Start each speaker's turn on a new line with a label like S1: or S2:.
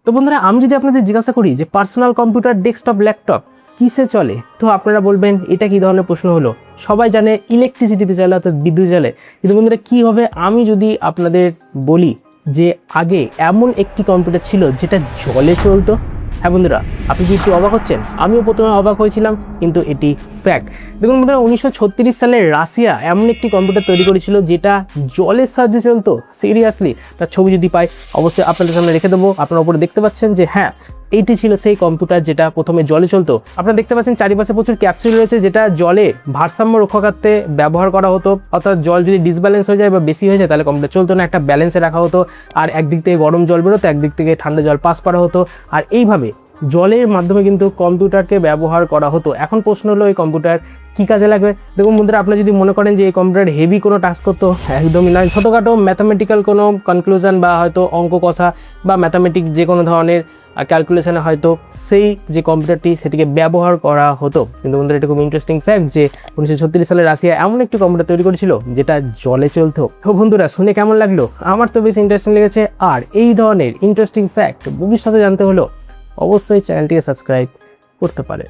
S1: তো বন্ধুরা, আমি যদি আপনাদের জিজ্ঞাসা করি যে পার্সোনাল কম্পিউটার, ডেস্কটপ, ল্যাপটপ কিসে চলে, তো আপনারা বলবেন এটা কি ধরনের প্রশ্ন হলো। সবাই জানে ইলেকট্রিসিটিতে চলে, অর্থাৎ বিদ্যুৎ চলে। কিন্তু বন্ধুরা কী হবে আমি যদি আপনাদের বলি যে আগে এমন একটি কম্পিউটার ছিল যেটা জলে চলতো। হ্যাঁ বন্ধুরা, আপনি কি একটু অবাক হচ্ছেন? আমিও প্রথমে অবাক হয়েছিলাম, কিন্তু এটি ফ্যাক্ট। দেখুন বন্ধুরা, 1936 সালে রাশিয়া এমন একটি কম্পিউটার তৈরি করেছিল যেটা জলের সাহায্যে চলতো। সিরিয়াসলি, তার ছবি যদি পাই অবশ্যই আপনাদের সামনে রেখে দেবো। আপনারা উপরে দেখতে পাচ্ছেন যে হ্যাঁ, এইটি ছিল সেই কম্পিউটার যেটা প্রথমে জলে চলতো। আপনারা দেখতে পাচ্ছেন চারিপাশে প্রচুর ক্যাপসুল রয়েছে যেটা জলে ভারসাম্য রক্ষার্থে ব্যবহার করা হতো। অর্থাৎ জল যদি ডিসব্যালেন্স হয়ে যায় বা বেশি হয়ে যায় তাহলে কম্পিউটার চলতো না, একটা ব্যালেন্সে রাখা হতো। আর একদিক থেকে গরম জল বেরোতো, একদিক থেকে ঠান্ডা জল পাস করা হতো। আর এইভাবে জলের মাধ্যমে কিন্তু কম্পিউটারকে ব্যবহার করা হতো। এখন প্রশ্ন হলো এই কম্পিউটার কী কাজে লাগবে? দেখুন বন্ধুরা, আপনারা যদি মনে করেন যে এই কম্পিউটার হেভি কোনো টাস্ক করতো, একদমই নয়। ছোটোখাটো ম্যাথামেটিক্যাল কোনো কনক্লুশন বা হয়তো অঙ্ক কষা বা ম্যাথামেটিক্স যে কোনো ধরনের ক্যালকুলেশনে হয়তো সেই যে কম্পিউটারটি সেটিকে ব্যবহার করা হতো। কিন্তু বন্ধুরা, এটা খুব ইন্টারেস্টিং ফ্যাক্ট যে 1936 সালে রাশিয়া এমন একটি কম্পিউটার তৈরি করেছিল যেটা জলে চলতো। তো বন্ধুরা, শুনে কেমন লাগলো? আমার তো বেশ ইন্টারেস্টিং লেগেছে। আর এই ধরনের ইন্টারেস্টিং ফ্যাক্ট ভবিষ্যতে জানতে হলো অবশ্যই চ্যানেলটিকে সাবস্ক্রাইব করতে পারে।